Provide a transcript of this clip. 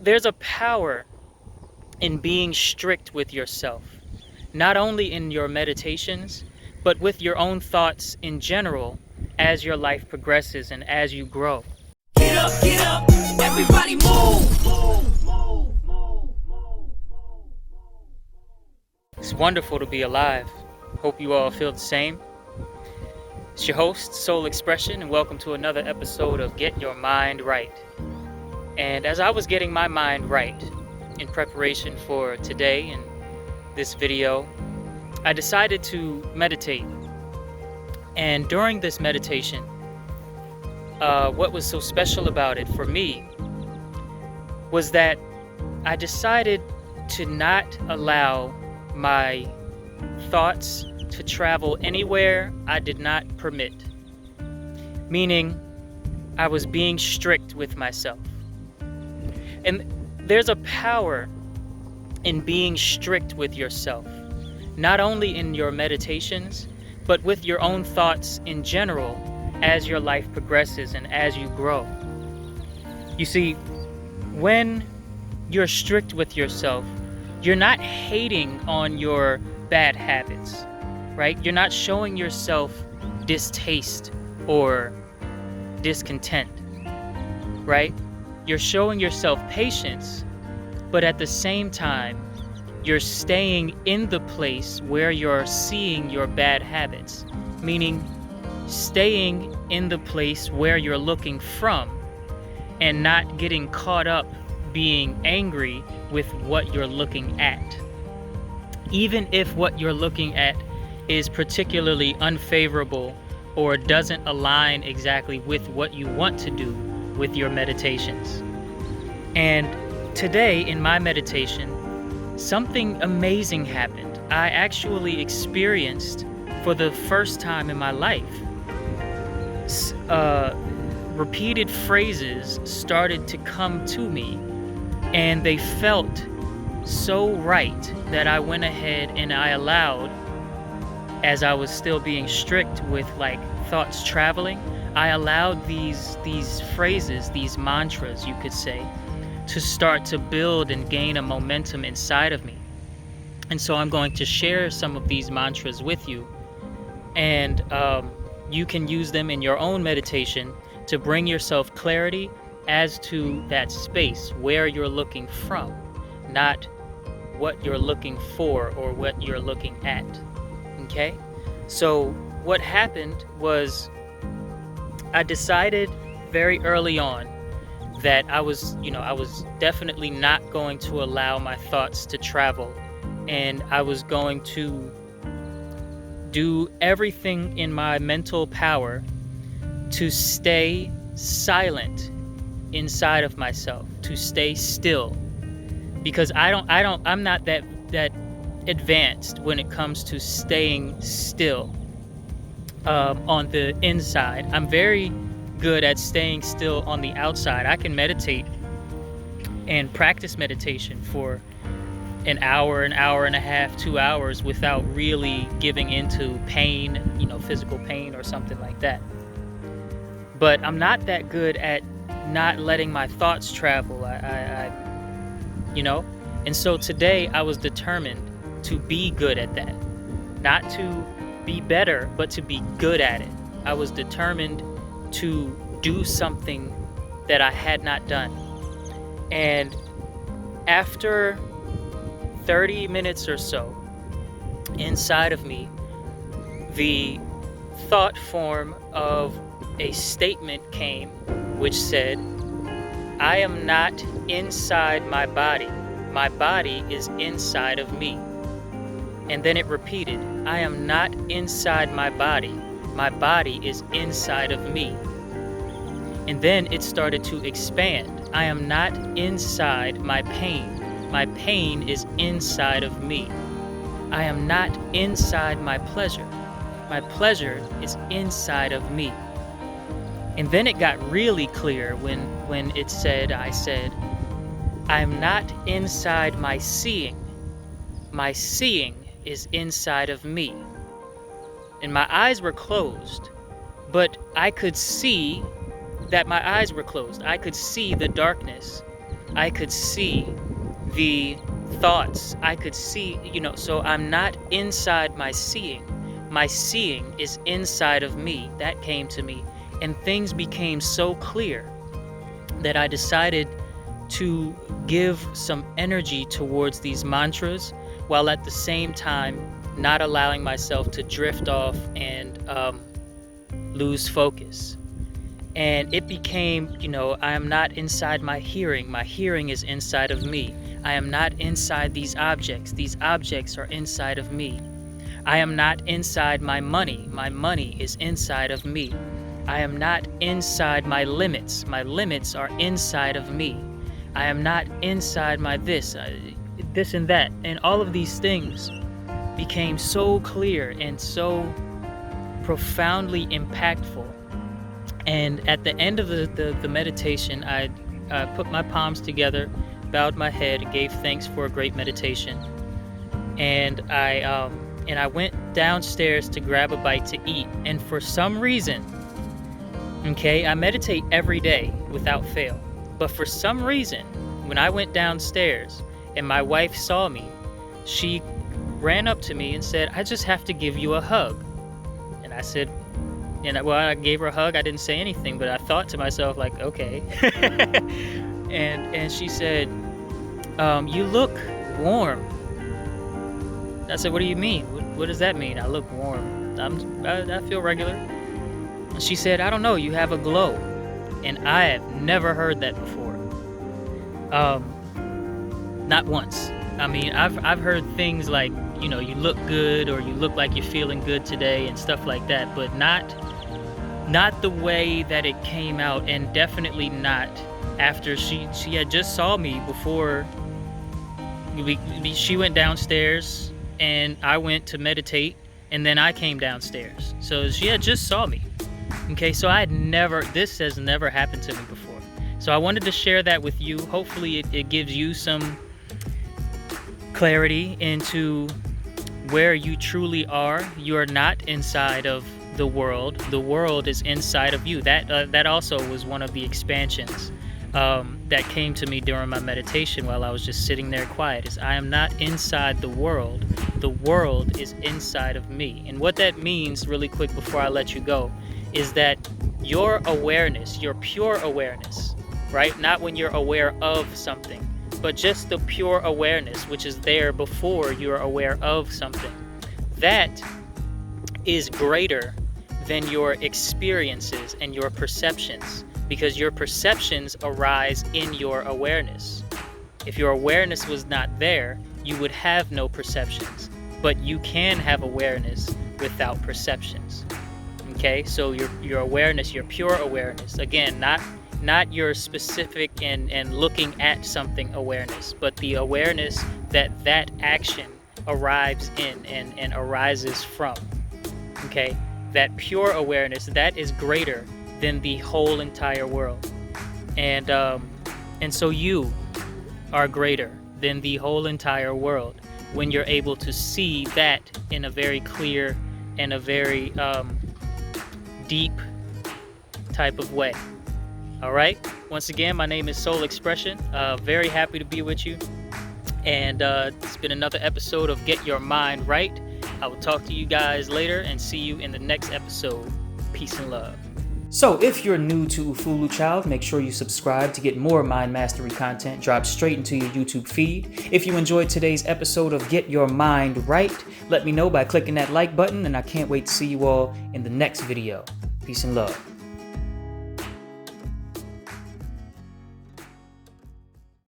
there's a power in being strict with yourself, not only in your meditations, but with your own thoughts in general as your life progresses and as you grow. Get up, everybody move. It's wonderful to be alive. Hope you all feel the same. It's your host, Sol Xprsn, and welcome to another episode of Get Your Mind Right. And as I was getting my mind right in preparation for today and this video, I decided to meditate. And during this meditation, what was so special about it for me was that I decided to not allow my thoughts to travel anywhere I did not permit. Meaning, I was being strict with myself. And there's a power in being strict with yourself, not only in your meditations, but with your own thoughts in general as your life progresses and as you grow. You see, when you're strict with yourself, you're not hating on your bad habits, right? You're not showing yourself distaste or discontent, right? You're showing yourself patience, but at the same time, you're staying in the place where you're seeing your bad habits, meaning staying in the place where you're looking from and not getting caught up being angry with what you're looking at. Even if what you're looking at is particularly unfavorable or doesn't align exactly with what you want to do with your meditations. And today in my meditation, something amazing happened. I actually experienced for the first time in my life, repeated phrases started to come to me, and they felt so right that I went ahead and I allowed, as I was still being strict with thoughts traveling, I allowed these phrases, these mantras you could say, to start to build and gain a momentum inside of me. And so I'm going to share some of these mantras with you, and you can use them in your own meditation to bring yourself clarity as to that space where you're looking from, not what you're looking for or what you're looking at. Okay? So what happened was I decided very early on that I was definitely not going to allow my thoughts to travel, and I was going to do everything in my mental power to stay silent inside of myself, to stay still, because I'm not that advanced when it comes to staying still on the inside. I'm very good at staying still on the outside. I can meditate and practice meditation for an hour and a half, 2 hours without really giving into pain, physical pain or something like that. But I'm not that good at not letting my thoughts travel. And so today I was determined to be good at that. Not to be better, but to be good at it. I was determined to do something that I had not done. And after 30 minutes or so, inside of me, the thought form of a statement came which said, I am not inside my body is inside of me. And then it repeated, I am not inside my body is inside of me. And then it started to expand, I am not inside my pain is inside of me. I am not inside my pleasure is inside of me. And then it got really clear when I said, I'm not inside my seeing is inside of me. And my eyes were closed, but I could see that my eyes were closed. I could see the darkness, I could see the thoughts. I could see, so I'm not inside my seeing. My seeing is inside of me. That came to me. And things became so clear that I decided to give some energy towards these mantras, while at the same time not allowing myself to drift off and lose focus. And it became, I am not inside my hearing. My hearing is inside of me. I am not inside these objects. These objects are inside of me. I am not inside my money. My money is inside of me. I am not inside my limits. My limits are inside of me. I am not inside my this and that. And all of these things became so clear and so profoundly impactful. And at the end of the meditation, I put my palms together, bowed my head, and gave thanks for a great meditation. And I went downstairs to grab a bite to eat. And for some reason, I meditate every day without fail. But for some reason, when I went downstairs and my wife saw me, she ran up to me and said, "I just have to give you a hug." And I said, I gave her a hug. I didn't say anything, but I thought to myself, like, okay. and she said, "You look warm." I said, "What do you mean? What does that mean? I look warm. I feel regular." And she said, "I don't know, you have a glow." And I have never heard that before. Not once. I mean, I've heard things like, you look good, or you look like you're feeling good today and stuff like that, but not the way that it came out, and definitely not after she had just saw me before she went downstairs and I went to meditate, and then I came downstairs. So she had just saw me. Okay, so this has never happened to me before. So I wanted to share that with you. Hopefully it gives you some clarity into where you truly are. You are not inside of the world. The world is inside of you. That also was one of the expansions that came to me during my meditation while I was just sitting there quiet, is I am not inside the world. The world is inside of me. And what that means, really quick before I let you go, is that your awareness, your pure awareness, right? Not when you're aware of something, but just the pure awareness, which is there before you're aware of something. That is greater than your experiences and your perceptions, because your perceptions arise in your awareness. If your awareness was not there, you would have no perceptions, but you can have awareness without perceptions. Okay, so your awareness, your pure awareness, again, not your specific and looking at something awareness, but the awareness that action arrives in and arises from. Okay, that pure awareness, that is greater than the whole entire world. And so you are greater than the whole entire world when you're able to see that in a very clear and a very deep type of way. All right, once again, my name is Sol Xprsn. Very happy to be with you, and it's been another episode of Get Your Mind Right. I will talk to you guys later and see you in the next episode. Peace and love. So if you're new to Ufulu Child, make sure you subscribe to get more mind mastery content dropped straight into your YouTube feed. If you enjoyed today's episode of Get Your Mind Right, let me know by clicking that like button, and I can't wait to see you all in the next video. Peace and love.